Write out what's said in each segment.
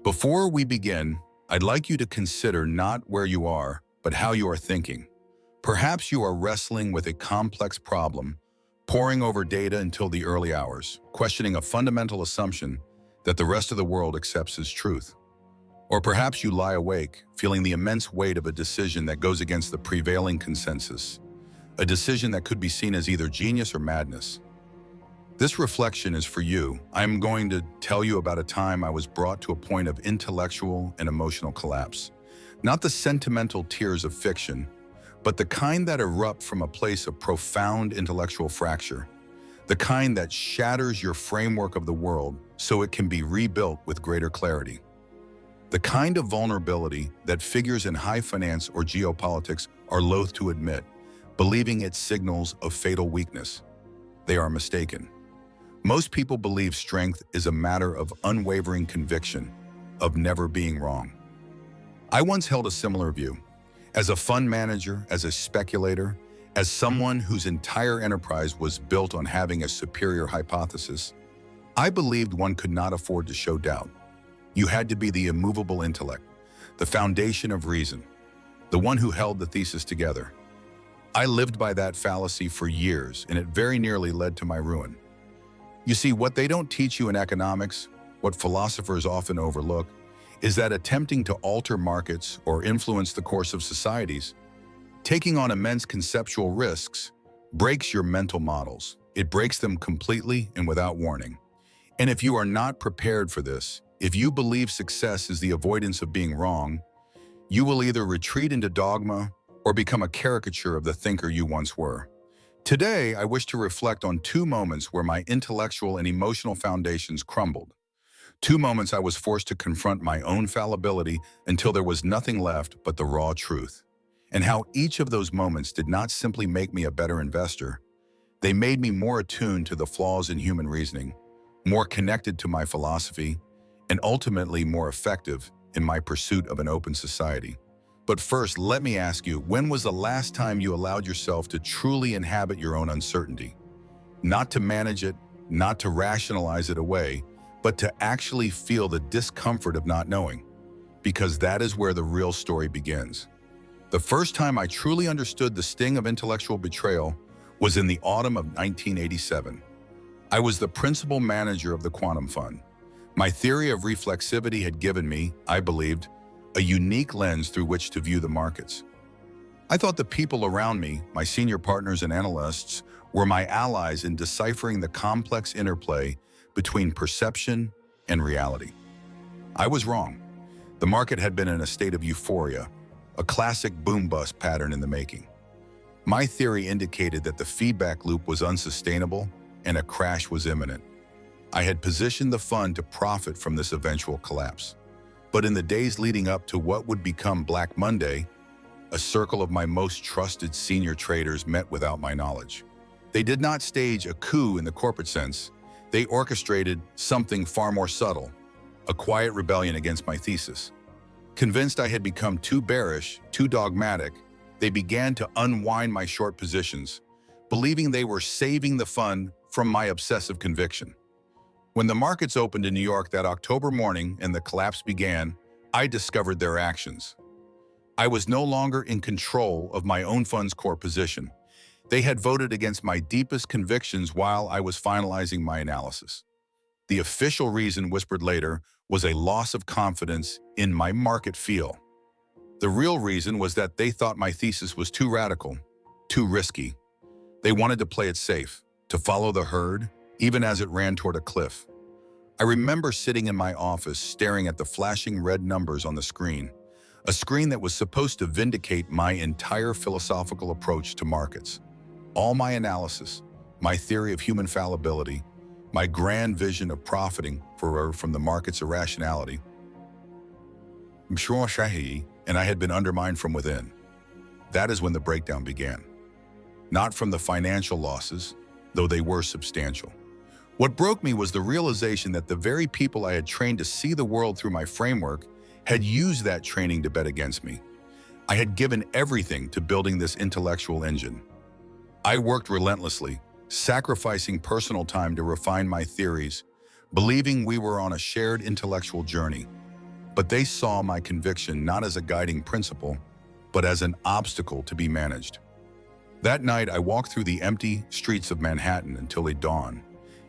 Before we begin, I'd like you to consider not where you are, but how you are thinking. Perhaps you are wrestling with a complex problem, poring over data until the early hours, questioning a fundamental assumption that the rest of the world accepts as truth. Or perhaps you lie awake, feeling the immense weight of a decision that goes against the prevailing consensus, a decision that could be seen as either genius or madness. This reflection is for you. I'm going to tell you about a time I was brought to a point of intellectual and emotional collapse. Not the sentimental tears of fiction, but the kind that erupt from a place of profound intellectual fracture. The kind that shatters your framework of the world so it can be rebuilt with greater clarity. The kind of vulnerability that figures in high finance or geopolitics are loath to admit, believing it signals of fatal weakness. They are mistaken. Most people believe strength is a matter of unwavering conviction, of never being wrong. I once held a similar view. As a fund manager, as a speculator, as someone whose entire enterprise was built on having a superior hypothesis, I believed one could not afford to show doubt. You had to be the immovable intellect, the foundation of reason, the one who held the thesis together. I lived by that fallacy for years, and it very nearly led to my ruin. You see, what they don't teach you in economics, what philosophers often overlook, is that attempting to alter markets or influence the course of societies, taking on immense conceptual risks, breaks your mental models. It breaks them completely and without warning. And if you are not prepared for this, if you believe success is the avoidance of being wrong, you will either retreat into dogma or become a caricature of the thinker you once were. Today, I wish to reflect on two moments where my intellectual and emotional foundations crumbled. Two moments I was forced to confront my own fallibility until there was nothing left but the raw truth. And how each of those moments did not simply make me a better investor. They made me more attuned to the flaws in human reasoning, more connected to my philosophy, and ultimately more effective in my pursuit of an open society. But first, let me ask you, when was the last time you allowed yourself to truly inhabit your own uncertainty? Not to manage it, not to rationalize it away, but to actually feel the discomfort of not knowing. Because that is where the real story begins. The first time I truly understood the sting of intellectual betrayal was in the autumn of 1987. I was the principal manager of the Quantum Fund. My theory of reflexivity had given me, I believed, a unique lens through which to view the markets. I thought the people around me, my senior partners and analysts, were my allies in deciphering the complex interplay between perception and reality. I was wrong. The market had been in a state of euphoria, a classic boom-bust pattern in the making. My theory indicated that the feedback loop was unsustainable and a crash was imminent. I had positioned the fund to profit from this eventual collapse. But in the days leading up to what would become Black Monday, a circle of my most trusted senior traders met without my knowledge. They did not stage a coup in the corporate sense. They orchestrated something far more subtle, a quiet rebellion against my thesis. Convinced I had become too bearish, too dogmatic, they began to unwind my short positions, believing they were saving the fund from my obsessive conviction. When the markets opened in New York that October morning and the collapse began, I discovered their actions. I was no longer in control of my own fund's core position. They had voted against my deepest convictions while I was finalizing my analysis. The official reason, whispered later, was a loss of confidence in my market feel. The real reason was that they thought my thesis was too radical, too risky. They wanted to play it safe, to follow the herd, even as it ran toward a cliff. I remember sitting in my office staring at the flashing red numbers on the screen, a screen that was supposed to vindicate my entire philosophical approach to markets. All my analysis, my theory of human fallibility, my grand vision of profiting from the market's irrationality, and I had been undermined from within. That is when the breakdown began. Not from the financial losses, though they were substantial. What broke me was the realization that the very people I had trained to see the world through my framework had used that training to bet against me. I had given everything to building this intellectual engine. I worked relentlessly, sacrificing personal time to refine my theories, believing we were on a shared intellectual journey. but they saw my conviction not as a guiding principle, but as an obstacle to be managed. That night, I walked through the empty streets of Manhattan until it dawned,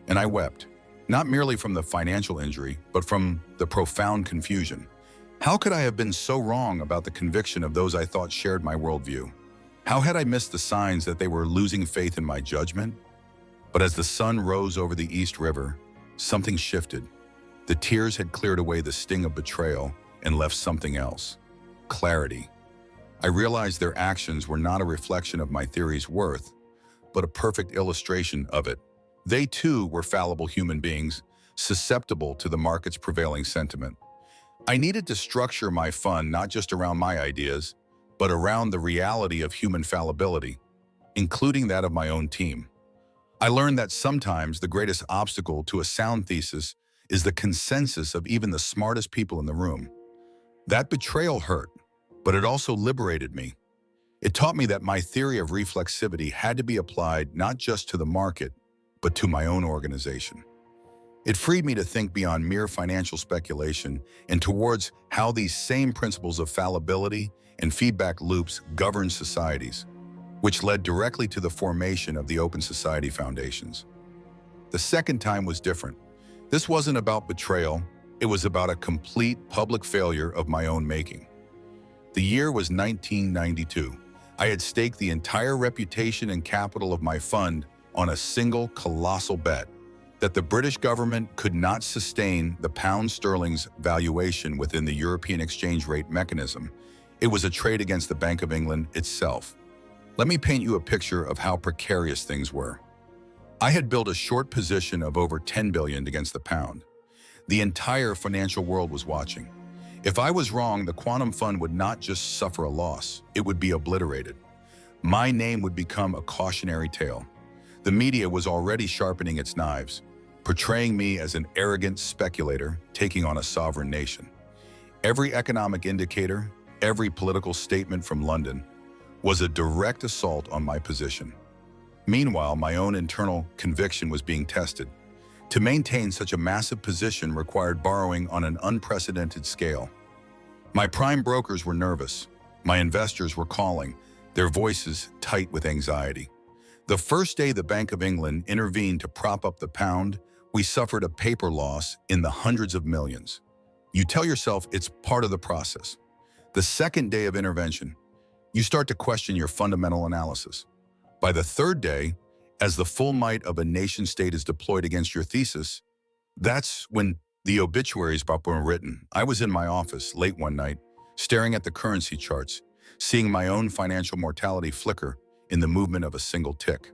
and I wept, not merely from the financial injury, but from the profound confusion. How could I have been so wrong about the conviction of those I thought shared my worldview? How had I missed the signs that they were losing faith in my judgment? But as the sun rose over the East River, something shifted. The tears had cleared away the sting of betrayal and left something else: clarity. I realized their actions were not a reflection of my theory's worth, but a perfect illustration of it. They too were fallible human beings, susceptible to the market's prevailing sentiment. I needed to structure my fund not just around my ideas, but around the reality of human fallibility, including that of my own team. I learned that sometimes the greatest obstacle to a sound thesis is the consensus of even the smartest people in the room. That betrayal hurt, but it also liberated me. It taught me that my theory of reflexivity had to be applied not just to the market, but to my own organization. It freed me to think beyond mere financial speculation and towards how these same principles of fallibility and feedback loops govern societies, which led directly to the formation of the Open Society Foundations. The second time was different. This wasn't about betrayal, it was about a complete public failure of my own making. The year was 1992. I had staked the entire reputation and capital of my fund on a single colossal bet that the British government could not sustain the pound sterling's valuation within the European exchange rate mechanism. It was a trade against the Bank of England itself. Let me paint you a picture of how precarious things were. I had built a short position of over 10 billion against the pound. The entire financial world was watching. If I was wrong, the quantum fund would not just suffer a loss, it would be obliterated. My name would become a cautionary tale. The media was already sharpening its knives, portraying me as an arrogant speculator taking on a sovereign nation. Every economic indicator, every political statement from London was a direct assault on my position. Meanwhile, my own internal conviction was being tested. To maintain such a massive position required borrowing on an unprecedented scale. My prime brokers were nervous. My investors were calling, their voices tight with anxiety. The first day the Bank of England intervened to prop up the pound, we suffered a paper loss in the hundreds of millions. You tell yourself it's part of the process. The second day of intervention, you start to question your fundamental analysis. By the third day, as the full might of a nation-state is deployed against your thesis, that's when the obituaries were written. I was in my office late one night, staring at the currency charts, seeing my own financial mortality flicker in the movement of a single tick.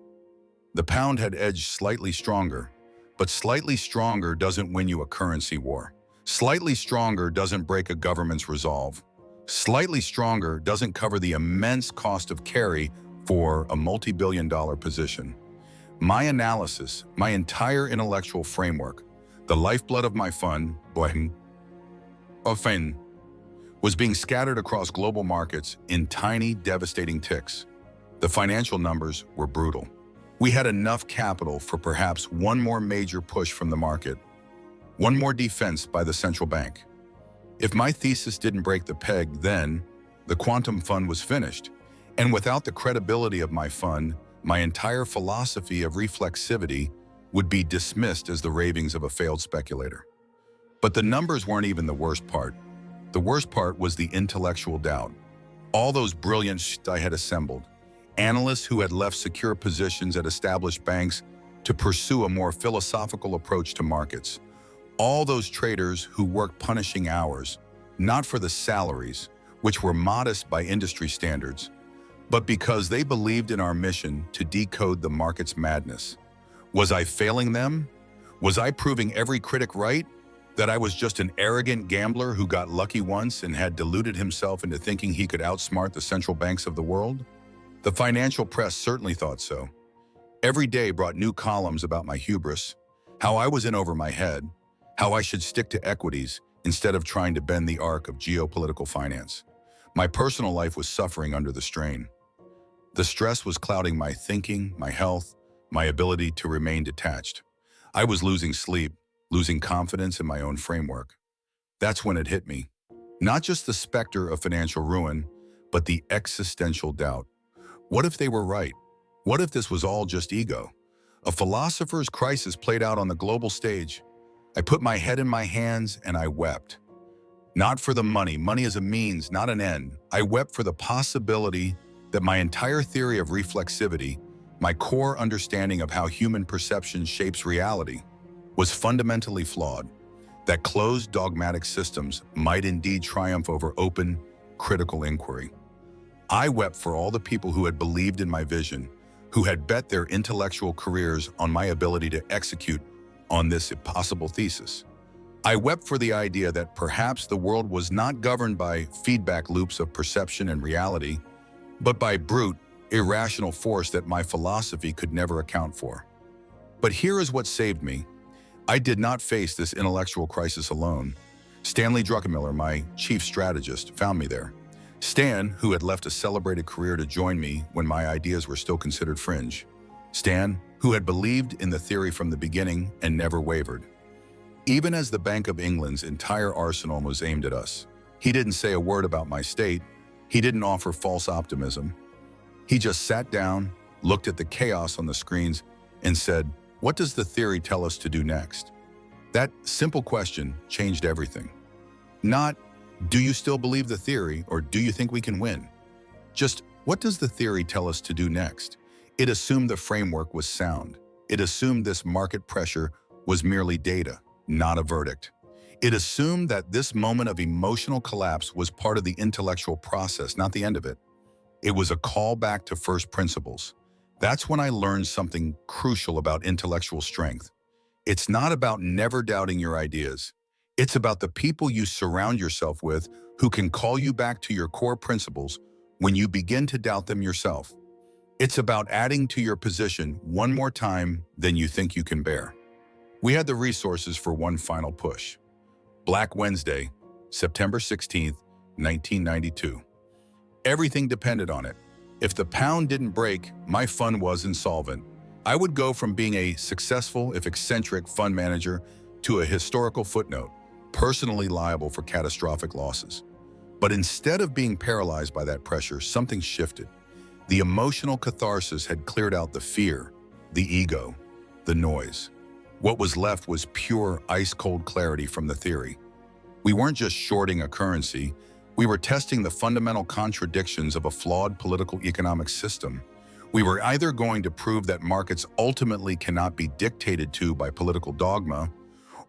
The pound had edged slightly stronger, but slightly stronger doesn't win you a currency war. Slightly stronger doesn't break a government's resolve. Slightly stronger doesn't cover the immense cost of carry for a multi-billion-dollar position. My analysis, my entire intellectual framework, the lifeblood of my fund, was being scattered across global markets in tiny, devastating ticks. The financial numbers were brutal. We had enough capital for perhaps one more major push from the market, one more defense by the central bank. If my thesis didn't break the peg then, the quantum fund was finished. And without the credibility of my fund, my entire philosophy of reflexivity would be dismissed as the ravings of a failed speculator. But the numbers weren't even the worst part. The worst part was the intellectual doubt. All those brilliant I had assembled, analysts who had left secure positions at established banks to pursue a more philosophical approach to markets. All those traders who worked punishing hours, not for the salaries, which were modest by industry standards, but because they believed in our mission to decode the market's madness. Was I failing them? Was I proving every critic right? That I was just an arrogant gambler who got lucky once and had deluded himself into thinking he could outsmart the central banks of the world? The financial press certainly thought so. Every day brought new columns about my hubris, how I was in over my head, how I should stick to equities instead of trying to bend the arc of geopolitical finance. My personal life was suffering under the strain. The stress was clouding my thinking, my health, my ability to remain detached. I was losing sleep, losing confidence in my own framework. That's when it hit me. Not just the specter of financial ruin, but the existential doubt. What if they were right? What if this was all just ego? A philosopher's crisis played out on the global stage. I put my head in my hands and I wept. Not for the money. Money is a means, not an end. I wept for the possibility that my entire theory of reflexivity, my core understanding of how human perception shapes reality, was fundamentally flawed. That closed dogmatic systems might indeed triumph over open, critical inquiry. I wept for all the people who had believed in my vision, who had bet their intellectual careers on my ability to execute on this impossible thesis. I wept for the idea that perhaps the world was not governed by feedback loops of perception and reality, but by brute, irrational force that my philosophy could never account for. But here is what saved me. I did not face this intellectual crisis alone. Stanley Druckenmiller, my chief strategist, found me there. Stan, who had left a celebrated career to join me when my ideas were still considered fringe. Stan, who had believed in the theory from the beginning and never wavered. Even as the Bank of England's entire arsenal was aimed at us, he didn't say a word about my state. He didn't offer false optimism. He just sat down, looked at the chaos on the screens, and said, "What does the theory tell us to do next?" That simple question changed everything. Not, "Do you still believe the theory?" or "Do you think we can win?" Just, "What does the theory tell us to do next?" It assumed the framework was sound. It assumed this market pressure was merely data, not a verdict. It assumed that this moment of emotional collapse was part of the intellectual process, not the end of it. It was a call back to first principles. That's when I learned something crucial about intellectual strength. It's not about never doubting your ideas. It's about the people you surround yourself with who can call you back to your core principles when you begin to doubt them yourself. It's about adding to your position one more time than you think you can bear. We had the resources for one final push. Black Wednesday, September 16th, 1992. Everything depended on it. If the pound didn't break, my fund was insolvent. I would go from being a successful, if eccentric, fund manager to a historical footnote, personally liable for catastrophic losses. But instead of being paralyzed by that pressure, something shifted. The emotional catharsis had cleared out the fear, the ego, the noise. What was left was pure, ice-cold clarity from the theory. We weren't just shorting a currency, we were testing the fundamental contradictions of a flawed political economic system. We were either going to prove that markets ultimately cannot be dictated to by political dogma,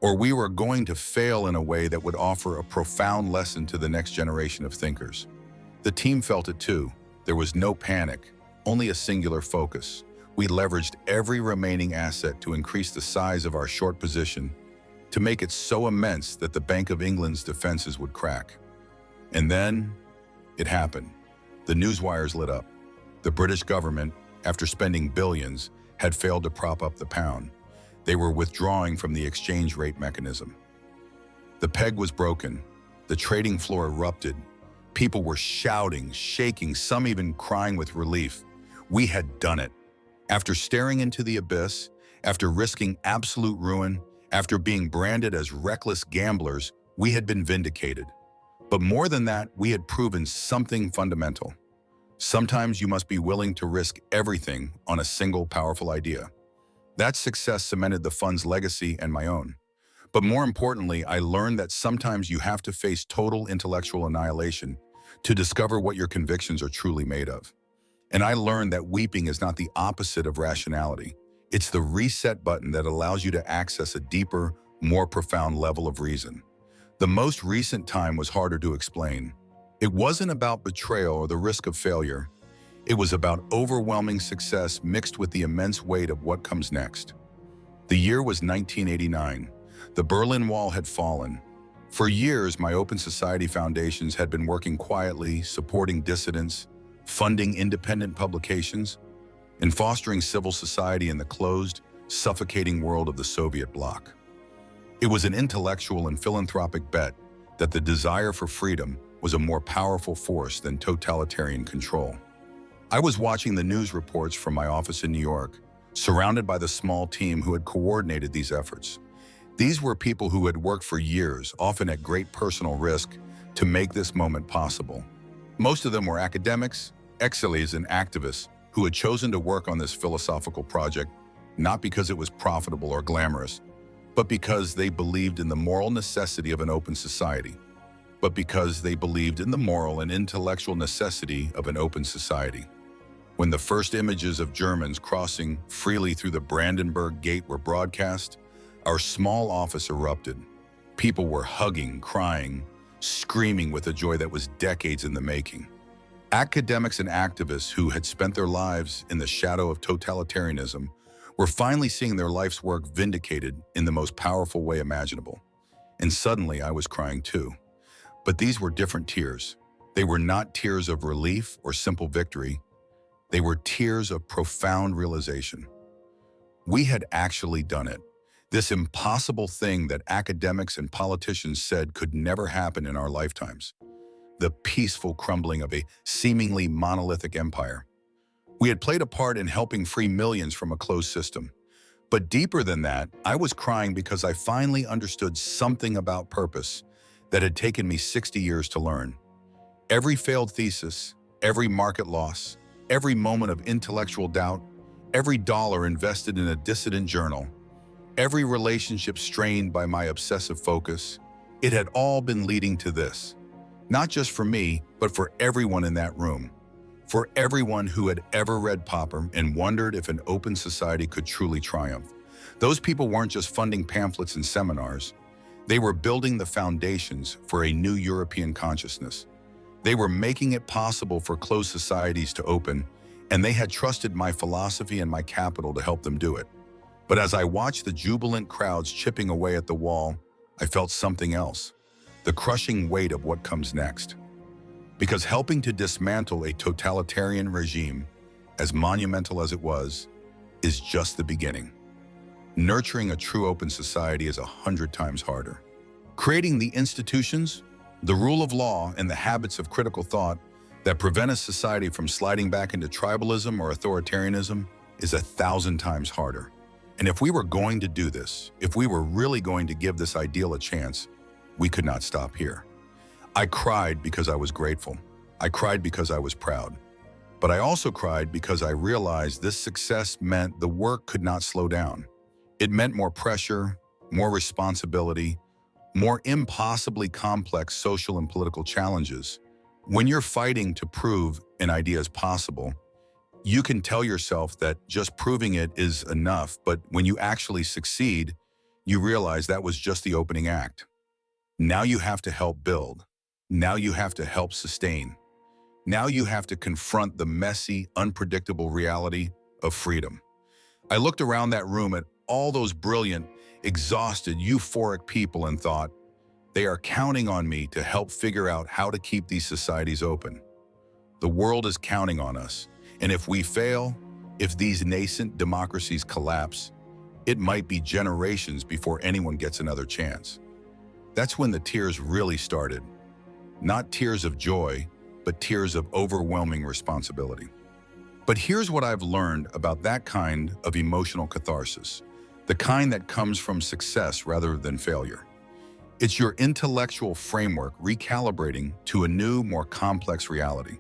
or we were going to fail in a way that would offer a profound lesson to the next generation of thinkers. The team felt it too. There was no panic, only a singular focus. We leveraged every remaining asset to increase the size of our short position, to make it so immense that the Bank of England's defenses would crack. And then, it happened. The newswires lit up. The British government, after spending billions, had failed to prop up the pound. They were withdrawing from the exchange rate mechanism. The peg was broken. The trading floor erupted. People were shouting, shaking, some even crying with relief. We had done it. After staring into the abyss, after risking absolute ruin, after being branded as reckless gamblers, we had been vindicated. But more than that, we had proven something fundamental. Sometimes you must be willing to risk everything on a single powerful idea. That success cemented the fund's legacy and my own. But more importantly, I learned that sometimes you have to face total intellectual annihilation to discover what your convictions are truly made of. And I learned that weeping is not the opposite of rationality. It's the reset button that allows you to access a deeper, more profound level of reason. The most recent time was harder to explain. It wasn't about betrayal or the risk of failure. It was about overwhelming success mixed with the immense weight of what comes next. The year was 1989. The Berlin Wall had fallen. For years, my Open Society foundations had been working quietly, supporting dissidents, funding independent publications, and fostering civil society in the closed, suffocating world of the Soviet bloc. It was an intellectual and philanthropic bet that the desire for freedom was a more powerful force than totalitarian control. I was watching the news reports from my office in New York, surrounded by the small team who had coordinated these efforts. These were people who had worked for years, often at great personal risk, to make this moment possible. Most of them were academics, exiles, and activists who had chosen to work on this philosophical project not because it was profitable or glamorous, but because they believed in the moral necessity of an open society. But because they believed in the moral and intellectual necessity of an open society. When the first images of Germans crossing freely through the Brandenburg Gate were broadcast, our small office erupted. People were hugging, crying, screaming with a joy that was decades in the making. Academics and activists who had spent their lives in the shadow of totalitarianism were finally seeing their life's work vindicated in the most powerful way imaginable. And suddenly I was crying too. But these were different tears. They were not tears of relief or simple victory. They were tears of profound realization. We had actually done it. This impossible thing that academics and politicians said could never happen in our lifetimes. The peaceful crumbling of a seemingly monolithic empire. We had played a part in helping free millions from a closed system. But deeper than that, I was crying because I finally understood something about purpose that had taken me 60 years to learn. Every failed thesis, every market loss, every moment of intellectual doubt, every dollar invested in a dissident journal, every relationship strained by my obsessive focus, it had all been leading to this. Not just for me, but for everyone in that room. For everyone who had ever read Popper and wondered if an open society could truly triumph. Those people weren't just funding pamphlets and seminars. They were building the foundations for a new European consciousness. They were making it possible for closed societies to open, and they had trusted my philosophy and my capital to help them do it. But as I watched the jubilant crowds chipping away at the wall, I felt something else. The crushing weight of what comes next. Because helping to dismantle a totalitarian regime, as monumental as it was, is just the beginning. Nurturing a true open society is 100 times harder. Creating the institutions, the rule of law, and the habits of critical thought that prevent a society from sliding back into tribalism or authoritarianism is 1,000 times harder. And if we were going to do this, if we were really going to give this ideal a chance, we could not stop here. I cried because I was grateful. I cried because I was proud. But I also cried because I realized this success meant the work could not slow down. It meant more pressure, more responsibility, more impossibly complex social and political challenges. When you're fighting to prove an idea is possible, you can tell yourself that just proving it is enough, but when you actually succeed, you realize that was just the opening act. Now you have to help build. Now you have to help sustain. Now you have to confront the messy, unpredictable reality of freedom. I looked around that room at all those brilliant, exhausted, euphoric people and thought, they are counting on me to help figure out how to keep these societies open. The world is counting on us, and if we fail, if these nascent democracies collapse, it might be generations before anyone gets another chance. That's when the tears really started. Not tears of joy, but tears of overwhelming responsibility. But here's what I've learned about that kind of emotional catharsis, the kind that comes from success rather than failure. It's your intellectual framework recalibrating to a new, more complex reality.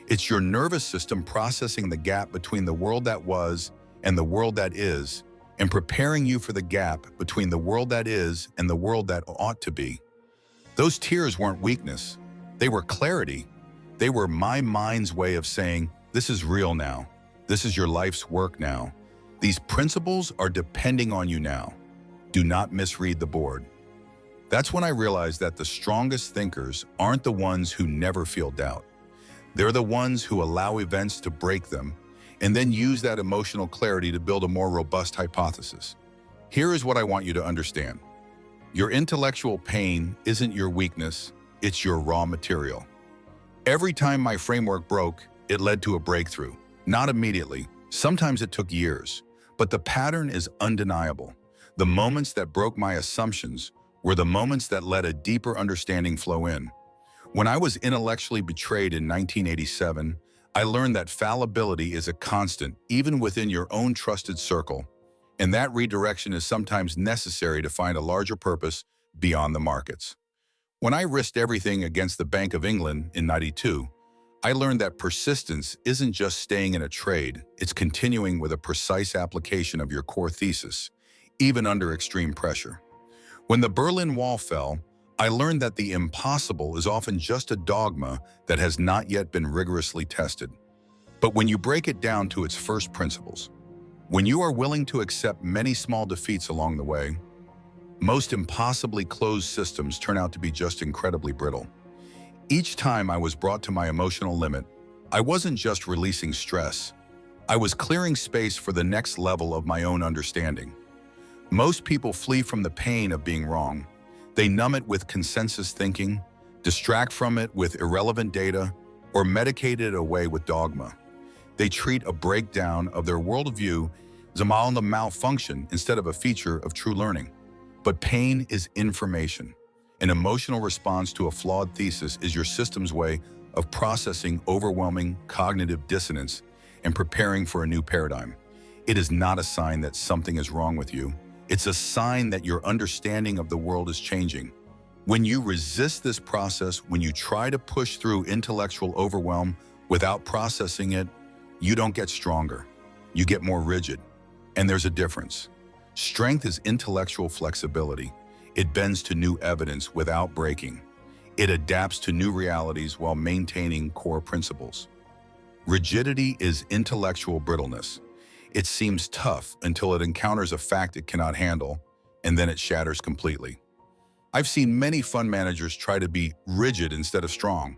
It's your nervous system processing the gap between the world that was and the world that is, and preparing you for the gap between the world that is and the world that ought to be. Those tears weren't weakness. They were clarity. They were my mind's way of saying, this is real now. This is your life's work now. These principles are depending on you now. Do not misread the board. That's when I realized that the strongest thinkers aren't the ones who never feel doubt. They're the ones who allow events to break them and then use that emotional clarity to build a more robust hypothesis. Here is what I want you to understand. Your intellectual pain isn't your weakness, it's your raw material. Every time my framework broke, it led to a breakthrough. Not immediately, sometimes it took years, but the pattern is undeniable. The moments that broke my assumptions were the moments that let a deeper understanding flow in. When I was intellectually betrayed in 1987, I learned that fallibility is a constant, even within your own trusted circle, and that redirection is sometimes necessary to find a larger purpose beyond the markets. When I risked everything against the Bank of England in '92, I learned that persistence isn't just staying in a trade, it's continuing with a precise application of your core thesis, even under extreme pressure. When the Berlin Wall fell, I learned that the impossible is often just a dogma that has not yet been rigorously tested. But when you break it down to its first principles, when you are willing to accept many small defeats along the way, most impossibly closed systems turn out to be just incredibly brittle. Each time I was brought to my emotional limit, I wasn't just releasing stress, I was clearing space for the next level of my own understanding. Most people flee from the pain of being wrong. They numb it with consensus thinking, distract from it with irrelevant data, or medicate it away with dogma. They treat a breakdown of their worldview as a mild malfunction instead of a feature of true learning. But pain is information. An emotional response to a flawed thesis is your system's way of processing overwhelming cognitive dissonance and preparing for a new paradigm. It is not a sign that something is wrong with you. It's a sign that your understanding of the world is changing. When you resist this process, when you try to push through intellectual overwhelm without processing it, you don't get stronger. You get more rigid. And there's a difference. Strength is intellectual flexibility. It bends to new evidence without breaking. It adapts to new realities while maintaining core principles. Rigidity is intellectual brittleness. It seems tough until it encounters a fact it cannot handle, and then it shatters completely. I've seen many fund managers try to be rigid instead of strong.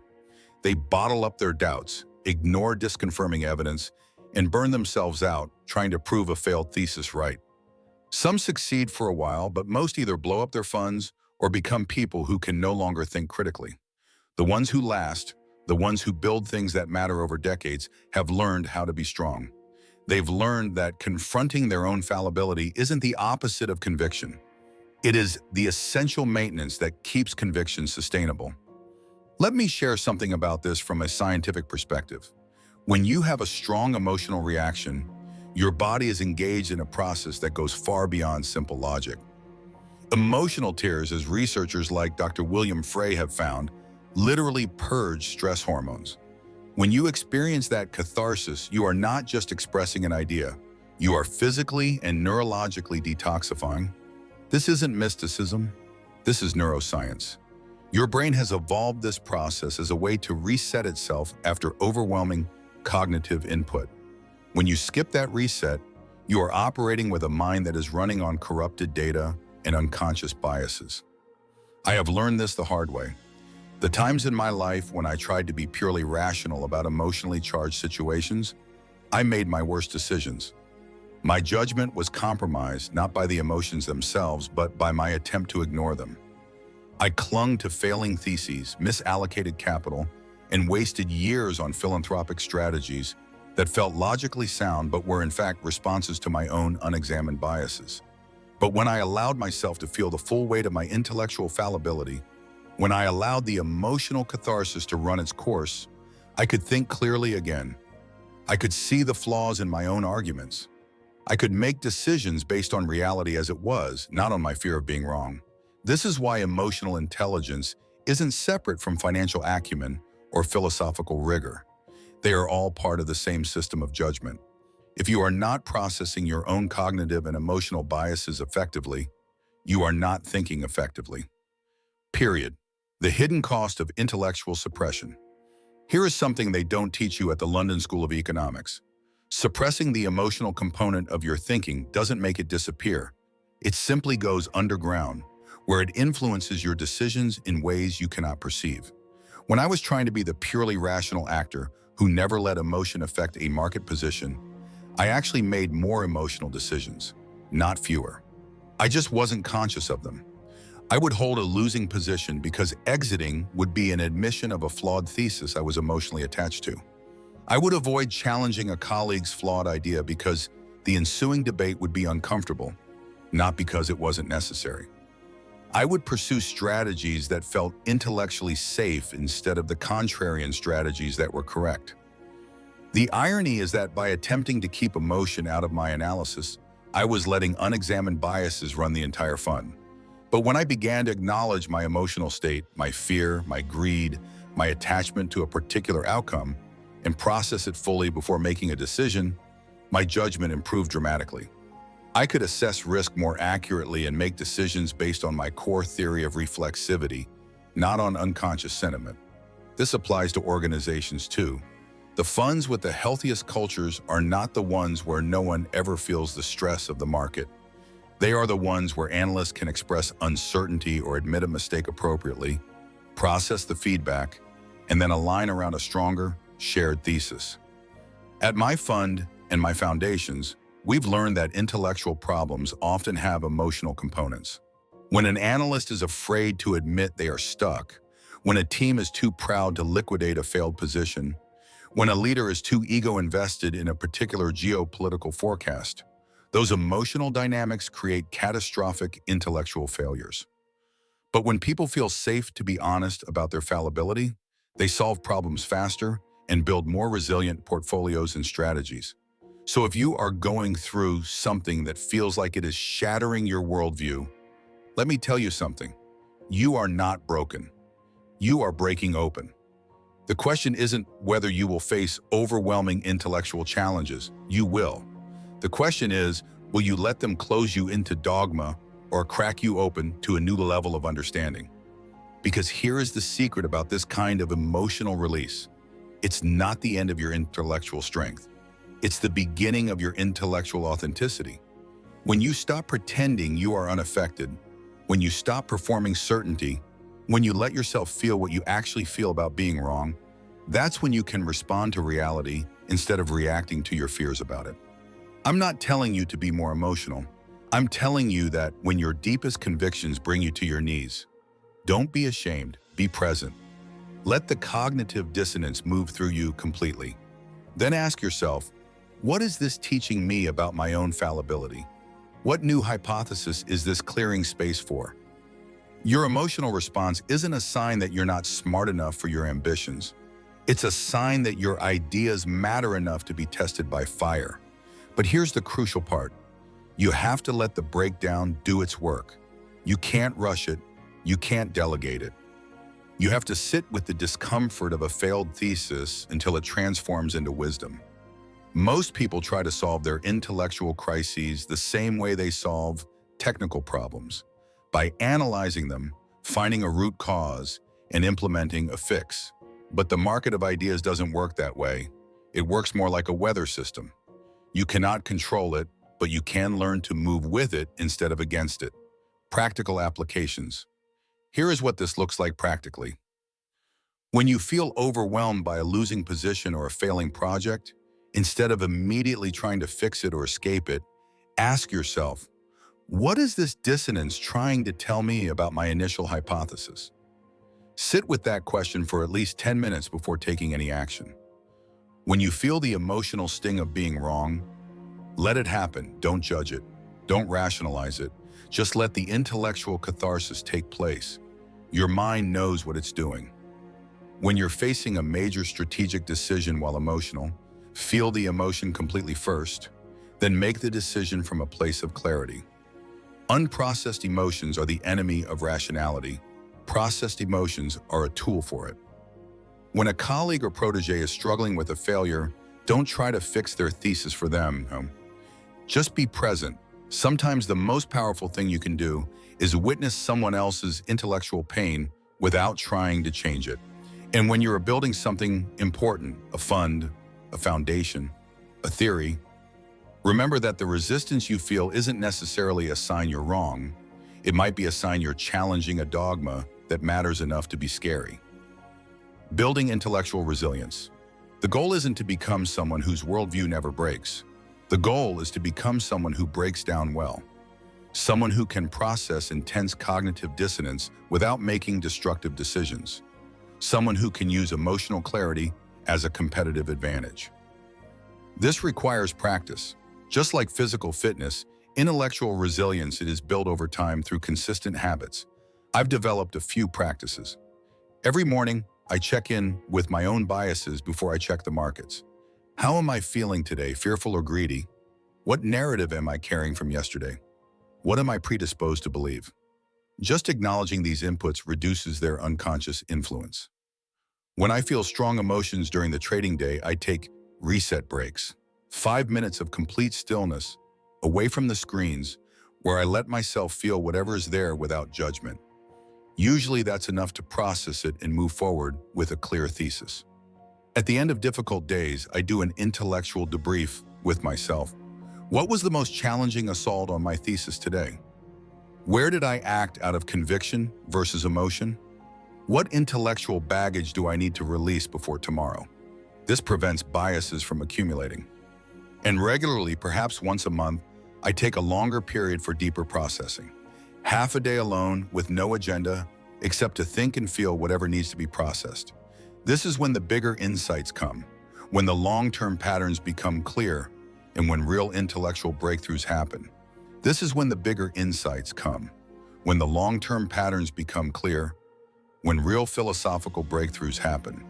They bottle up their doubts, ignore disconfirming evidence, and burn themselves out trying to prove a failed thesis right. Some succeed for a while, but most either blow up their funds or become people who can no longer think critically. The ones who last, the ones who build things that matter over decades, have learned how to be strong. They've learned that confronting their own fallibility isn't the opposite of conviction. It is the essential maintenance that keeps conviction sustainable. Let me share something about this from a scientific perspective. When you have a strong emotional reaction, your body is engaged in a process that goes far beyond simple logic. Emotional tears, as researchers like Dr. William Frey have found, literally purge stress hormones. When you experience that catharsis, you are not just expressing an idea. You are physically and neurologically detoxifying. This isn't mysticism. This is neuroscience. Your brain has evolved this process as a way to reset itself after overwhelming cognitive input. When you skip that reset, you are operating with a mind that is running on corrupted data and unconscious biases. I have learned this the hard way. The times in my life when I tried to be purely rational about emotionally charged situations, I made my worst decisions. My judgment was compromised not by the emotions themselves, but by my attempt to ignore them. I clung to failing theses, misallocated capital, and wasted years on philanthropic strategies that felt logically sound but were in fact responses to my own unexamined biases. But when I allowed myself to feel the full weight of my intellectual fallibility, when I allowed the emotional catharsis to run its course, I could think clearly again. I could see the flaws in my own arguments. I could make decisions based on reality as it was, not on my fear of being wrong. This is why emotional intelligence isn't separate from financial acumen or philosophical rigor. They are all part of the same system of judgment. If you are not processing your own cognitive and emotional biases effectively, you are not thinking effectively. Period. The hidden cost of intellectual suppression. Here is something they don't teach you at the London School of Economics. Suppressing the emotional component of your thinking doesn't make it disappear. It simply goes underground, where it influences your decisions in ways you cannot perceive. When I was trying to be the purely rational actor who never let emotion affect a market position, I actually made more emotional decisions, not fewer. I just wasn't conscious of them. I would hold a losing position because exiting would be an admission of a flawed thesis I was emotionally attached to. I would avoid challenging a colleague's flawed idea because the ensuing debate would be uncomfortable, not because it wasn't necessary. I would pursue strategies that felt intellectually safe instead of the contrarian strategies that were correct. The irony is that by attempting to keep emotion out of my analysis, I was letting unexamined biases run the entire fund. But when I began to acknowledge my emotional state, my fear, my greed, my attachment to a particular outcome, and process it fully before making a decision, my judgment improved dramatically. I could assess risk more accurately and make decisions based on my core theory of reflexivity, not on unconscious sentiment. This applies to organizations too. The funds with the healthiest cultures are not the ones where no one ever feels the stress of the market. They are the ones where analysts can express uncertainty or admit a mistake appropriately, process the feedback, and then align around a stronger, shared thesis. At my fund and my foundations, we've learned that intellectual problems often have emotional components. When an analyst is afraid to admit they are stuck, when a team is too proud to liquidate a failed position, when a leader is too ego-invested in a particular geopolitical forecast, those emotional dynamics create catastrophic intellectual failures. But when people feel safe to be honest about their fallibility, they solve problems faster and build more resilient portfolios and strategies. So if you are going through something that feels like it is shattering your worldview, let me tell you something. You are not broken. You are breaking open. The question isn't whether you will face overwhelming intellectual challenges. You will. The question is, will you let them close you into dogma or crack you open to a new level of understanding? Because here is the secret about this kind of emotional release. It's not the end of your intellectual strength. It's the beginning of your intellectual authenticity. When you stop pretending you are unaffected, when you stop performing certainty, when you let yourself feel what you actually feel about being wrong, that's when you can respond to reality instead of reacting to your fears about it. I'm not telling you to be more emotional. I'm telling you that when your deepest convictions bring you to your knees, don't be ashamed, be present. Let the cognitive dissonance move through you completely. Then ask yourself, what is this teaching me about my own fallibility? What new hypothesis is this clearing space for? Your emotional response isn't a sign that you're not smart enough for your ambitions. It's a sign that your ideas matter enough to be tested by fire. But here's the crucial part. You have to let the breakdown do its work. You can't rush it. You can't delegate it. You have to sit with the discomfort of a failed thesis until it transforms into wisdom. Most people try to solve their intellectual crises the same way they solve technical problems, by analyzing them, finding a root cause, and implementing a fix. But the market of ideas doesn't work that way. It works more like a weather system. You cannot control it, but you can learn to move with it instead of against it. Practical applications. Here is what this looks like practically. When you feel overwhelmed by a losing position or a failing project, instead of immediately trying to fix it or escape it, ask yourself, what is this dissonance trying to tell me about my initial hypothesis? Sit with that question for at least 10 minutes before taking any action. When you feel the emotional sting of being wrong, let it happen. Don't judge it. Don't rationalize it. Just let the intellectual catharsis take place. Your mind knows what it's doing. When you're facing a major strategic decision while emotional, feel the emotion completely first, then make the decision from a place of clarity. Unprocessed emotions are the enemy of rationality. Processed emotions are a tool for it. When a colleague or protege is struggling with a failure, don't try to fix their thesis for them. Just be present. Sometimes the most powerful thing you can do is witness someone else's intellectual pain without trying to change it. And when you're building something important, a fund, a foundation, a theory, remember that the resistance you feel isn't necessarily a sign you're wrong. It might be a sign you're challenging a dogma that matters enough to be scary. Building intellectual resilience. The goal isn't to become someone whose worldview never breaks. The goal is to become someone who breaks down well. Someone who can process intense cognitive dissonance without making destructive decisions. Someone who can use emotional clarity as a competitive advantage. This requires practice. Just like physical fitness, intellectual resilience is built over time through consistent habits. I've developed a few practices. Every morning, I check in with my own biases before I check the markets. How am I feeling today, fearful or greedy? What narrative am I carrying from yesterday? What am I predisposed to believe? Just acknowledging these inputs reduces their unconscious influence. When I feel strong emotions during the trading day, I take reset breaks. 5 minutes of complete stillness, away from the screens, where I let myself feel whatever is there without judgment. Usually that's enough to process it and move forward with a clear thesis. At the end of difficult days, I do an intellectual debrief with myself. What was the most challenging assault on my thesis today? Where did I act out of conviction versus emotion? What intellectual baggage do I need to release before tomorrow? This prevents biases from accumulating. And regularly, perhaps once a month, I take a longer period for deeper processing. Half a day alone with no agenda, except to think and feel whatever needs to be processed. This is when the bigger insights come, when the long-term patterns become clear, and when real intellectual breakthroughs happen. This is when the bigger insights come, when the long-term patterns become clear, when real philosophical breakthroughs happen.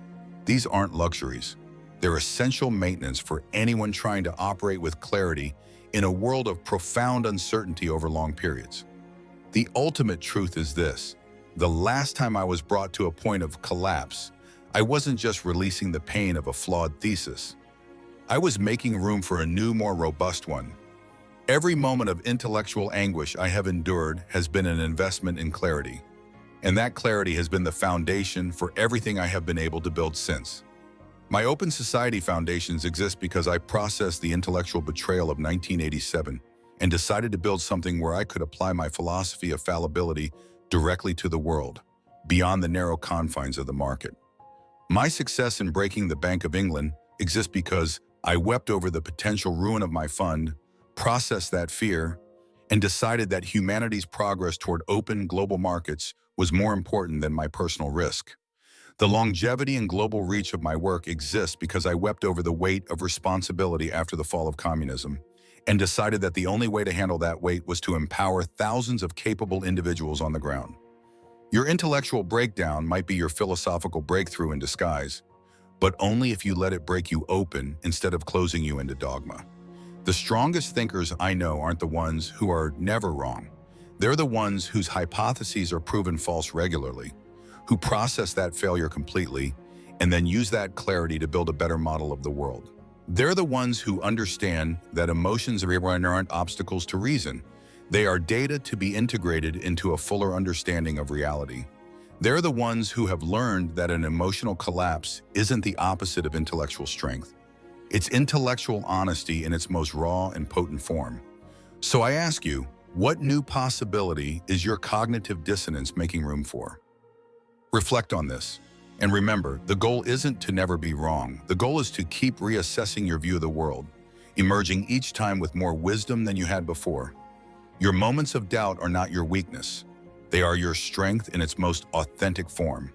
These aren't luxuries. They're essential maintenance for anyone trying to operate with clarity in a world of profound uncertainty over long periods. The ultimate truth is this: the last time I was brought to a point of collapse, I wasn't just releasing the pain of a flawed thesis. I was making room for a new, more robust one. Every moment of intellectual anguish I have endured has been an investment in clarity, and that clarity has been the foundation for everything I have been able to build since. My Open Society foundations exist because I processed the intellectual betrayal of 1987 and decided to build something where I could apply my philosophy of fallibility directly to the world, beyond the narrow confines of the market. My success in breaking the Bank of England exists because I wept over the potential ruin of my fund, processed that fear, and decided that humanity's progress toward open global markets was more important than my personal risk. The longevity and global reach of my work exists because I wept over the weight of responsibility after the fall of communism and decided that the only way to handle that weight was to empower thousands of capable individuals on the ground. Your intellectual breakdown might be your philosophical breakthrough in disguise, but only if you let it break you open instead of closing you into dogma. The strongest thinkers I know aren't the ones who are never wrong. They're the ones whose hypotheses are proven false regularly, who process that failure completely, and then use that clarity to build a better model of the world. They're the ones who understand that emotions aren't obstacles to reason. They are data to be integrated into a fuller understanding of reality. They're the ones who have learned that an emotional collapse isn't the opposite of intellectual strength. It's intellectual honesty in its most raw and potent form. So I ask you, what new possibility is your cognitive dissonance making room for? Reflect on this. And remember, the goal isn't to never be wrong. The goal is to keep reassessing your view of the world, emerging each time with more wisdom than you had before. Your moments of doubt are not your weakness. They are your strength in its most authentic form.